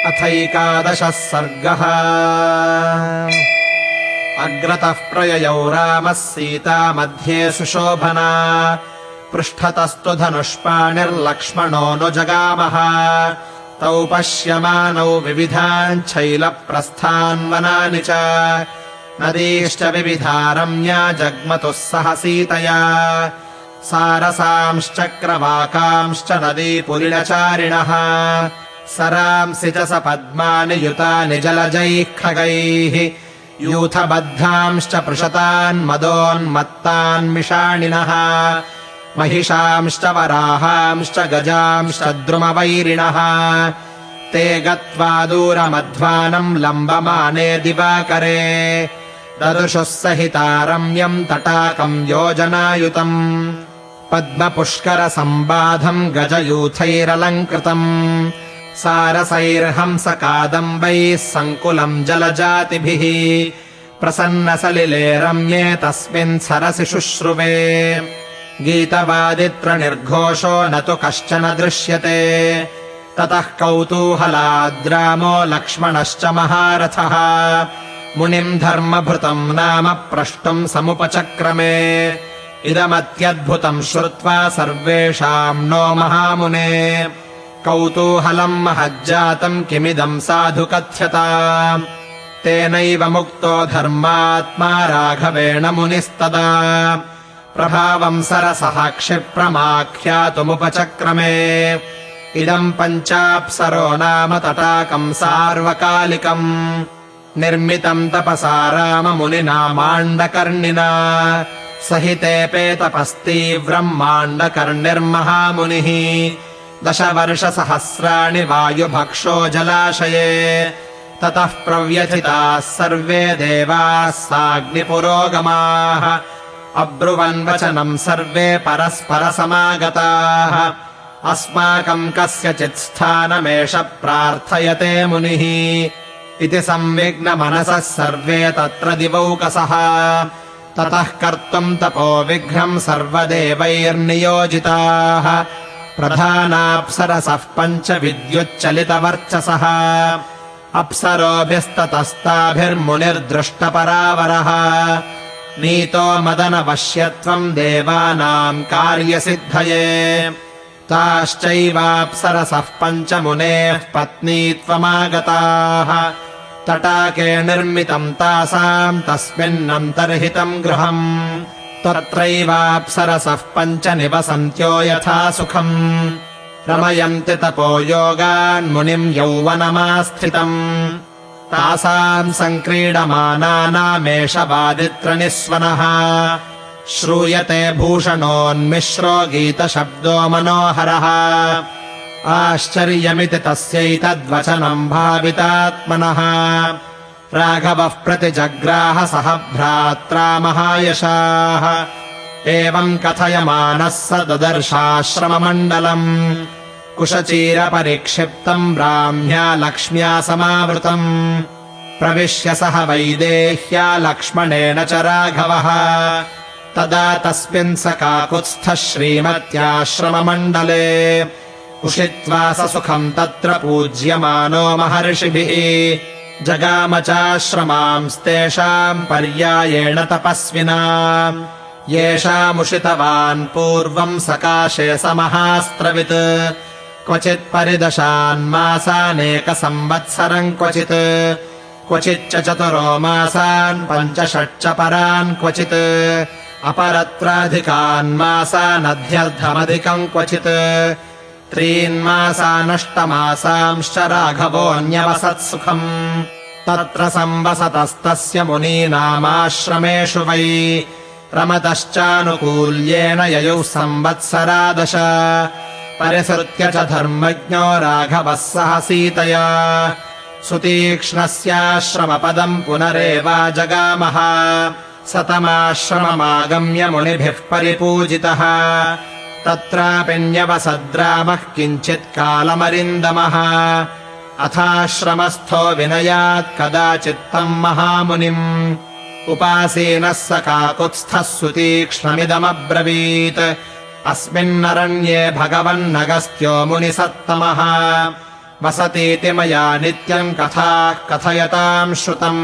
अथैकादशः सर्गः। अग्रतः प्रययौ रामः सीता मध्ये सुशोभना, पृष्ठतस्तु धनुष्पाणिर्लक्ष्मणो नु जगामः। तौ पश्यमानौ विविधान् शैलप्रस्थान् वनानि च, नदीश्च विविधा रम्या जग्मतुः सह सीतया। सारसांश्चक्रवाकांश्च नदीपुलिनचारिणः, सरांसि च सपद्मानि युतानि जलजैः खगैः। यूथबद्धांश्च पृषतान् मदोन्मत्तान् मिषाणिनः, महिषांश्च वराहांश्च गजांश्च द्रुमवैरिणः। ते गत्वा दूरमध्वानम् लम्बमाने दिवाकरे, ददृशुः सहिता रम्यम् तटाकम् योजनायुतम्। पद्मपुष्करसम्बाधम् गजयूथैरलङ्कृतम्, सारसैर्हंसकादम्बैः सङ्कुलम् जलजातिभिः। प्रसन्नसलिले रम्ये तस्मिन् सरसि शुश्रुवे, गीतवादित्रनिर्घोषो न तु कश्चन दृश्यते। ततः कौतूहलाद्रामो लक्ष्मणश्च महारथः, मुनिम् धर्मभृतम् नाम प्रष्टुम् समुपचक्रमे। इदमत्यद्भुतम् श्रुत्वा सर्वेषाम् नो महामुने, कौतूहलम् महज्जातम् किमिदम् साधु कथ्यता। तेनैव मुक्तो धर्मात्मा राघवेण मुनिस्तदा, प्रभावम् सरसः क्षिप्रमाख्यातुमुपचक्रमे। इदम् पञ्चाप्सरो नाम तटाकम् सार्वकालिकम्, निर्मितम् तपसा राममुनिना माण्डकर्णिना। सहितेऽपेतपस्तीव्रम् माण्डकर्णिर्महामुनिः, 10 वर्षसहस्राणि वायुभक्षो जलाशये। ततः प्रव्यथिताः सर्वे देवाः साग्निपुरोगमाः, अब्रुवन्वचनम् सर्वे परस्परसमागताः। अस्माकम् कस्यचित् स्थानमेष प्रार्थयते मुनिः, इति संविघ्नमनसः सर्वे तत्र दिवौकसः। ततः कर्तुम् तपो विघ्नम् सर्वदेवैर्नियोजिताः, प्रधानाप्सरसः 5 विद्युच्चलितवर्चसः। अप्सरोभिस्ततस्ताभिर्मुनिर्दृष्टपरावरः, नीतो मदनवश्यत्वम् देवानाम् कार्यसिद्धये। ताश्चैवाप्सरसः 5 मुनेः पत्नीत्वमागताः, तटाके निर्मितम् तासाम् तस्मिन्नन्तर्हितम् गृहम्। तत्रैवाप्सरसः 5 निवसन्त्यो यथा सुखम्, रमयन्ति तपो योगान् मुनिम् यौवनमास्थितम्। तासाम् सङ्क्रीडमानानामेष वादित्रनिस्वनः, श्रूयते भूषणोन्मिश्रो गीतशब्दो मनोहरः। आश्चर्यमिति तस्यैतद्वचनम् भावितात्मनः, राघवः प्रतिजग्राह सह भ्रात्रा महायशाः। एवम् कथयमानः स ददर्शाश्रममण्डलम्, कुशचीरपरिक्षिप्तम् ब्राह्म्या लक्ष्म्या समावृतम्। प्रविश्य सह वैदेह्या लक्ष्मणेन च राघवः, तदा तस्मिन् स काकुत्स्थः श्रीमत्याश्रममण्डले। उषित्वा स सुखम् तत्र पूज्यमानो महर्षिभिः, जगाम चाश्रमांस्तेषाम् पर्यायेण तपस्विना। येषामुषितवान् पूर्वम् सकाशे स महास्त्रवित्, क्वचित् परिदशान्मासानेकसंवत्सरम् क्वचित्, क्वचिच्च 4 मासान् 5 6 च परान् क्वचित्, अपरत्राधिकान् मासानध्यर्थमधिकम् क्वचित्, 3 मासानष्टमासांश्च राघवोऽन्यवसत्सुखम्। तत्र संवसतस्तस्य मुनीनामाश्रमेषु वै, रमतश्चानुकूल्येन ययुः संवत्सरा 10। परिसृत्य च धर्मज्ञो राघवः सह सीतया, सुतीक्ष्णस्याश्रमपदम् पुनरेवाजगामः। सतमाश्रममागम्य मुनिभिः परिपूजितः, तत्रापि न्यवसद्रामः किञ्चित्कालमरिन्दमः। अथाश्रमस्थो विनयात् कदाचित्तम् महामुनिम्, उपासीनः स काकुत्स्थः सुतीक्ष्णमिदमब्रवीत्। अस्मिन्नरण्ये भगवन्नगस्त्यो मुनिसत्तमः, वसतीति मया नित्यम् कथाः कथयताम् श्रुतम्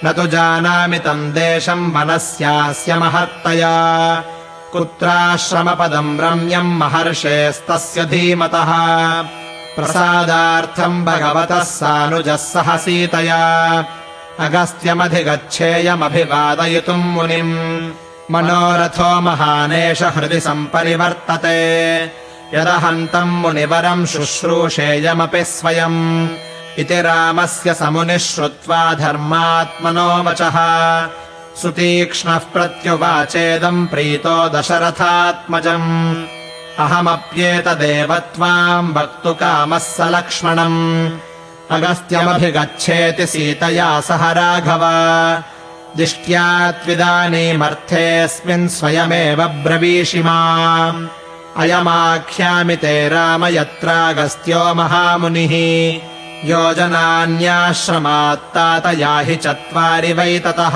न तु जानामि तम् देशम् वनस्यास्य महत्तया कुत्राश्रमपदम् रम्यम् महर्षेस्तस्य धीमतः प्रसादार्थम् भगवतः सानुजः सह सीतया अगस्त्यमधिगच्छेयमभिवादयितुम् मुनिम् मनोरथो महानेश हृदि सम्परिवर्तते यदहन्तम् मुनिवरम् शुश्रूषेयमपि स्वयम् इति रामस्य समुनिः श्रुत्वा धर्मात्मनो वचः सुतीक्ष्णः प्रत्युवाचेदम् प्रीतो दशरथात्मजम् अहमप्येतदेव त्वाम् वक्तुकामः स लक्ष्मणम् अगस्त्यमभिगच्छेति सीतया सह राघव दिष्ट्या त्विदानीमर्थेऽस्मिन् स्वयमेव ब्रवीषि माम् अयमाख्यामि ते राम यत्रागस्त्यो महामुनिः योजनान्याश्रमात्तात याहि 4 वै ततः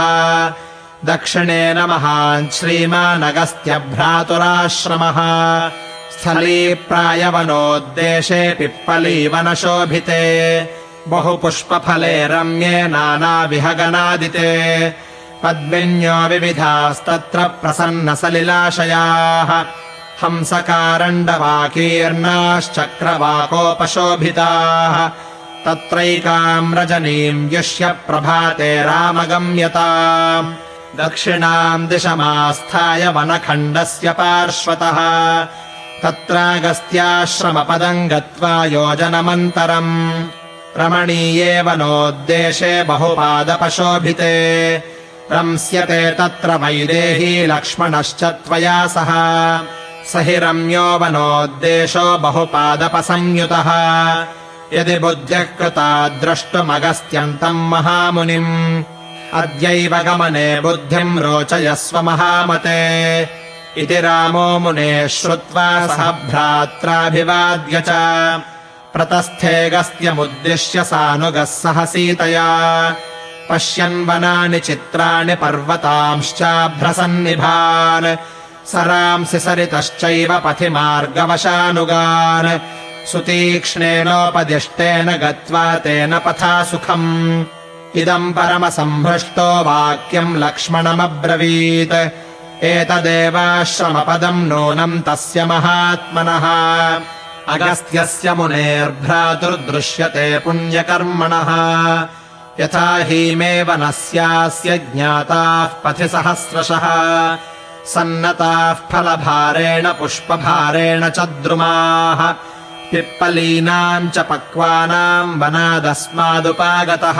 दक्षिणेन महान् श्रीमानगस्त्यभ्रातुराश्रमः स्थलीप्रायवनोद्देशे पिप्पलीवनशोभिते बहुपुष्पफले रम्ये नानाविहगनादिते पद्मिन्यो विविधास्तत्र प्रसन्नसलिलाशयाः हंसकारण्डवाकीर्णाश्चक्रवाकोपशोभिताः तत्रैकाम् रजनीम् युष्य प्रभाते रामगम्यताम् दक्षिणाम् दिशमास्थाय वनखण्डस्य पार्श्वतः तत्रागस्त्याश्रमपदम् गत्वा योजनमन्तरम् रमणीये वनोद्देशे बहुपादपशोभिते रंस्यते तत्र वैदेही लक्ष्मणश्च त्वया सह स हि रम्यो वनोद्देशो बहुपादपसंयुतः यदि बुद्ध्यः कृता द्रष्टुमगस्त्यन्तम् महामुनिम् अद्यैव गमने बुद्धिम् रोचयस्व महामते इति रामो मुनेः श्रुत्वा सह भ्रात्राभिवाद्य च प्रतस्थेऽगस्त्यमुद्दिश्य सानुगः सह सीतया पश्यन् वनानि चित्राणि पर्वतांश्चाभ्रसन्निभान् सरांसि सरितश्चैव पथि मार्गवशानुगान् सुतीक्ष्णेनोपदिष्टेन गत्वा तेन पथा सुखम् इदम् परमसम्भृष्टो वाक्यम् लक्ष्मणमब्रवीत् एतदेवाश्रमपदम् नूनम् तस्य महात्मनः अगस्त्यस्य मुनेर्भ्रातुर्दृश्यते पुण्यकर्मणः यथा हीमे वनस्यास्य ज्ञाताः पथि सहस्रशः सन्नताः फलभारेण पुष्पभारेण च द्रुमाः पिप्पलीनाम् च पक्वानाम् वनादस्मादुपागतः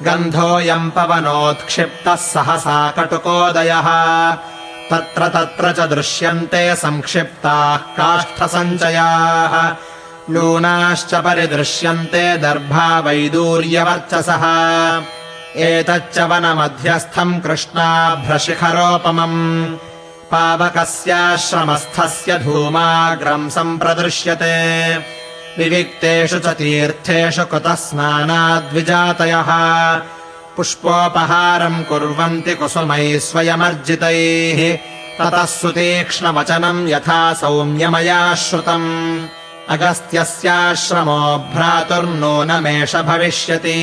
गन्धोऽयम् पवनोत्क्षिप्तः सहसा कटुकोदयः तत्र तत्र च दृश्यन्ते संक्षिप्ताः काष्ठसञ्चयाः लूनाश्च परिदृश्यन्ते दर्भा वैदूर्यवर्चसः एतच्च वनमध्यस्थम् कृष्णाभ्रशिखरोपमम् पावकस्याश्रमस्थस्य धूमाग्रम् सम्प्रदृश्यते विविक्तेषु च तीर्थेषु कुतः स्नानाद्विजातयः पुष्पोपहारम् कुर्वन्ति कुसुमैः स्वयमर्जितैः ततः सुतीक्ष्णवचनम् यथा सौम्यमया श्रुतम् अगस्त्यस्याश्रमो भ्रातुर्नूनमेष भविष्यति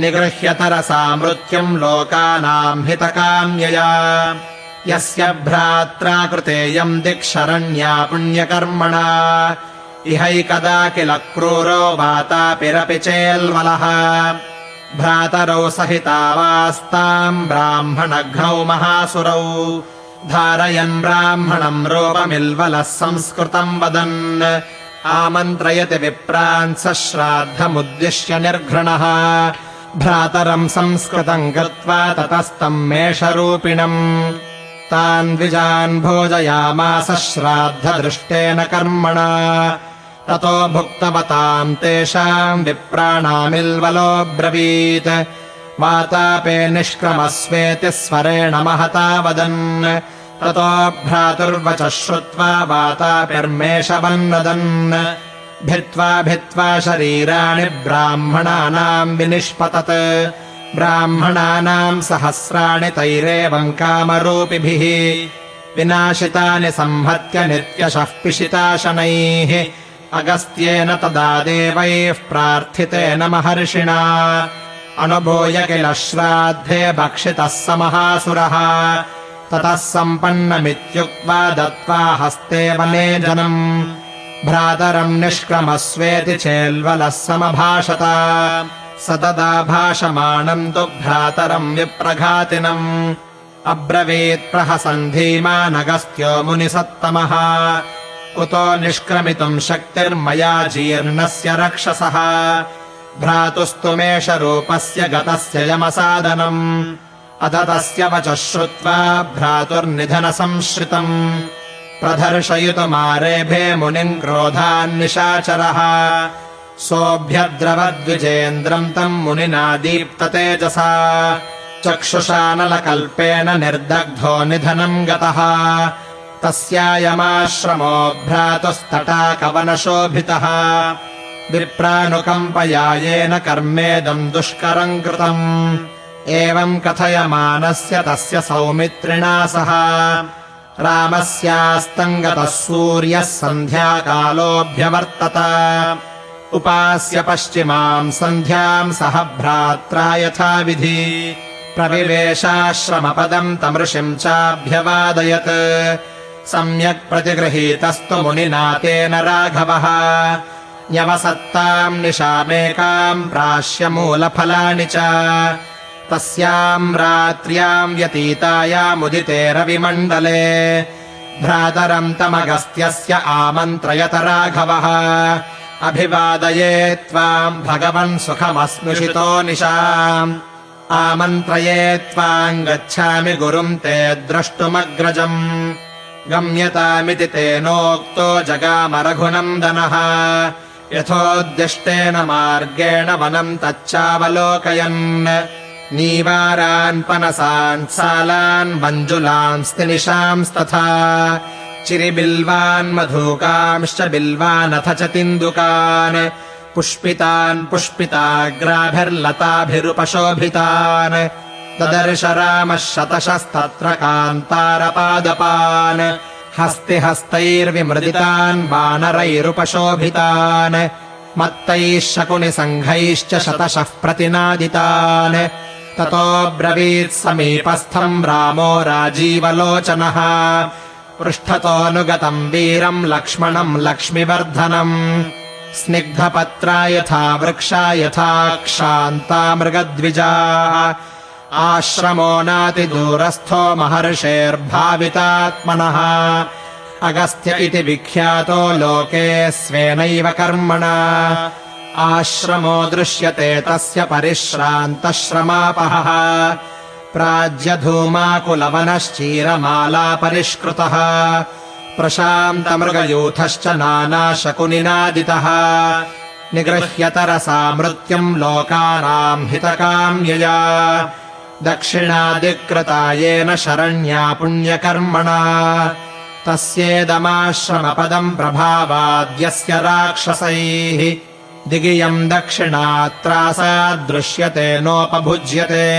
निगृह्यतरसा मृत्युम् लोकानाम् हितकाम्यया यस्य भ्रात्रा कृतेयम् दिक्शरण्या पुण्यकर्मणा इहैकदा किल क्रूरो वातापिरपि चेल्वलः भ्रातरौ सहितावास्ताम् ब्राह्मणघ्नौ महासुरौ धारयन् ब्राह्मणम् रूपमिल्वलः संस्कृतम् वदन् आमन्त्रयति विप्रान् स श्राद्धमुद्दिश्य निर्घृणः भ्रातरम् संस्कृतम् कृत्वा ततस्तम् मेषरूपिणम् तान् द्विजान् भोजयामास श्राद्धदृष्टेन कर्मणा ततो भुक्तवताम् तेषाम् विप्राणामिल्वलोऽब्रवीत् वातापे निष्क्रमस्वेति स्वरेण महता वदन् ततो भ्रातुर्वचः श्रुत्वा वातापिर्मेषवन्नदन् भित्त्वा शरीराणि ब्राह्मणानाम् विनिष्पतत् ब्राह्मणानाम् सहस्राणि तैरेवम् कामरूपिभिः विनाशितानि संहत्य नित्यशः पिशिता शनैः अगस्त्येन तदा देवैः प्रार्थितेन महर्षिणा अनुभूय किल श्राद्धे भक्षितः स महासुरः ततः सम्पन्नमित्युक्त्वा दत्त्वा हस्ते वने जनम् भ्रातरम् निष्क्रमस्वेति चेल्वलः समभाषत स तदा भाषमाणम् तु भ्रातरम् विप्रघातिनम् अब्रवीत् प्रहसन् धीमानगस्त्यो मुनिसत्तमः कुतो निष्क्रमितुम् शक्तिर्मया जीर्णस्य रक्षसः भ्रातुस्तुमेष रूपस्य गतस्य यमसादनम् अथ तस्य वचः श्रुत्वा भ्रातुर्निधनसंश्रितम् प्रदर्शयितुमारेभे मुनिम् क्रोधान्निशाचरः सोऽभ्यद्रवद्विजेन्द्रम् तम् मुनिना दीप्ततेजसा चक्षुषानलकल्पेन निर्दग्धो निधनम् गतः तस्यायमाश्रमो भ्रातुस्तटाकवनशोभितः विप्रानुकम्पया येन कर्मेदम् दुष्करम् कृतम् एवम् कथयमानस्य तस्य सौमित्रिणा सह रामस्यास्तम् गतः सूर्यः सन्ध्याकालोऽभ्यवर्तत उपास्य पश्चिमाम् सन्ध्याम् सह भ्रात्रा यथाविधि प्रविवेशाश्रमपदम् तमृषिम् चाभ्यवादयत् सम्यक् प्रतिगृहीतस्तु मुनिना तेन राघवः न्यवसत्ताम् निशामेकाम् प्राश्यमूलफलानि च तस्याम् रात्र्याम् व्यतीतायामुदिते रविमण्डले भ्रातरम् तमगस्त्यस्य आमन्त्रयत राघवः अभिवादये त्वाम् भगवन् सुखमस्नुषितो निशाम् आमन्त्रये त्वाम् गच्छामि गुरुम् ते द्रष्टुमग्रजम् गम्यतामिति तेनोक्तो जगाम रघुनन्दनः यथोद्दिष्टेन मार्गेण वनम् तच्चावलोकयन् नीवारान् पनसान् सालान् मञ्जुलांस्ति निशांस्तथा चिरिबिल्वान् मधुकांश्च बिल्वानथ च तिन्दुकान् पुष्पितान् पुष्पिताग्राभिर्लताभिरुपशोभितान् ददर्श रामः शतशस्तत्र कान्तारपादपान् हस्तिहस्तैर्विमृदितान् वानरैरुपशोभितान् मत्तैः शकुनिसङ्घैश्च शतशः प्रतिनादितान् ततो ब्रवीत् समीपस्थम् रामो राजीवलोचनः पृष्ठतोऽनुगतम् वीरम् लक्ष्मणम् लक्ष्मिवर्धनम् स्निग्धपत्रा यथा वृक्षा यथा क्षान्ता मृगद्विजा आश्रमो नातिदूरस्थो महर्षेर्भावितात्मनः अगस्त्य इति विख्यातो लोके स्वेनैव कर्मणा आश्रमो दृश्यते तस्य परिश्रान्तश्रमापहः प्राज्यधूमाकुलवनश्चीरमाला परिष्कृतः प्रशान्तमृगयूथश्च नानाशकुनिनादितः निगृह्यतरसा मृत्युम् लोकानाम् हितकाम्यया दक्षिणादिकृता येन शरण्या पुण्यकर्मणा तस्येदमाश्रमपदम् प्रभावाद्यस्य राक्षसैः दिगियम् दक्षिणात्रासादृश्यते नोपभुज्यते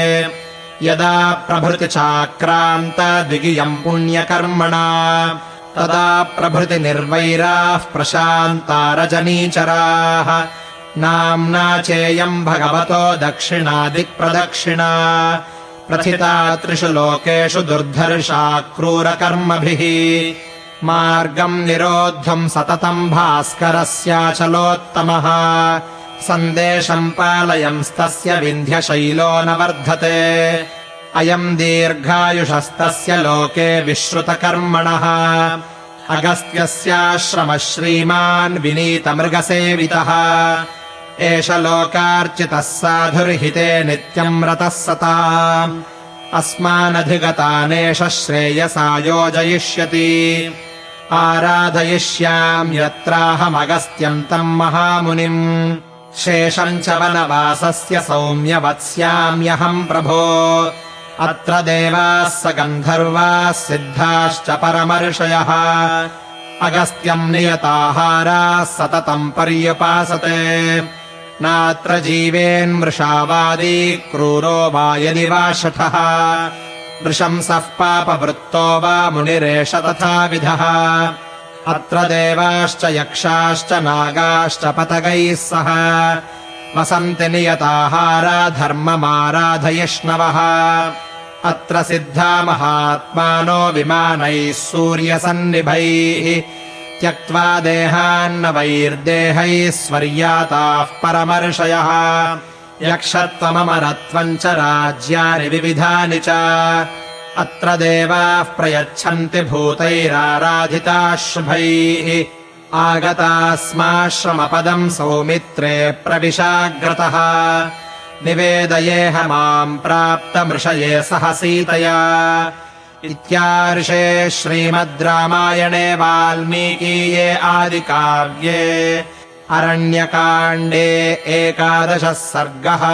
यदा प्रभृति चाक्रान्त दिगियम् पुण्यकर्मणा तदा प्रभृति निर्वैराः प्रशान्ता रजनीचराः नाम्ना चेयम् भगवतो दक्षिणादिक्प्रदक्षिणा प्रथिता त्रिषु लोकेषु दुर्धर्षा क्रूरकर्मभिः मार्गम् निरोद्धुम् सततम् भास्करस्याचलोत्तमः सन्देशम् पालयंस्तस्य विन्ध्यशैलो न वर्धते अयम् दीर्घायुषस्तस्य लोके विश्रुतकर्मणः अगस्त्यस्याश्रमः श्रीमान् विनीतमृगसेवितः एष लोकार्चितः साधुर्हिते नित्यम् रतः सताम् अस्मानधिगतानेष श्रेयसा योजयिष्यति आराधयिष्याम् यत्राहमगस्त्यम् तम् महामुनिम् शेषम् च वनवासस्य सौम्यवत्स्याम्यहम् प्रभो अत्र देवाः स गन्धर्वाः सिद्धाश्च परमर्षयः अगस्त्यम् नियताहाराः सततम् पर्युपासते नात्र जीवेन्मृषावादी क्रूरो वा यदि वा शठः नृशंसः पापवृत्तो वा मुनिरेष तथाविधः अत्र देवाश्च यक्षाश्च नागाश्च पतगैः सह वसन्ति नियताहारा धर्ममाराधयिष्णवः अत्र सिद्धा महात्मानो विमानैः सूर्यसन्निभैः त्यक्त्वा देहान्न वैर्देहैः स्वर्याताः परमर्षयः यक्षत्वममरत्वम् च राज्यानि विविधानि च अत्र देवाः प्रयच्छन्ति भूतैराराधिताः शुभैः आगतास्माश्रमपदम् सौमित्रे प्रविशाग्रतः निवेदयेह माम् प्राप्तमृषये सह सीतया इत्यार्षे श्रीमद् रामायणे वाल्मीकीये आदिकाव्ये अरण्यकाण्डे 11 सर्गः।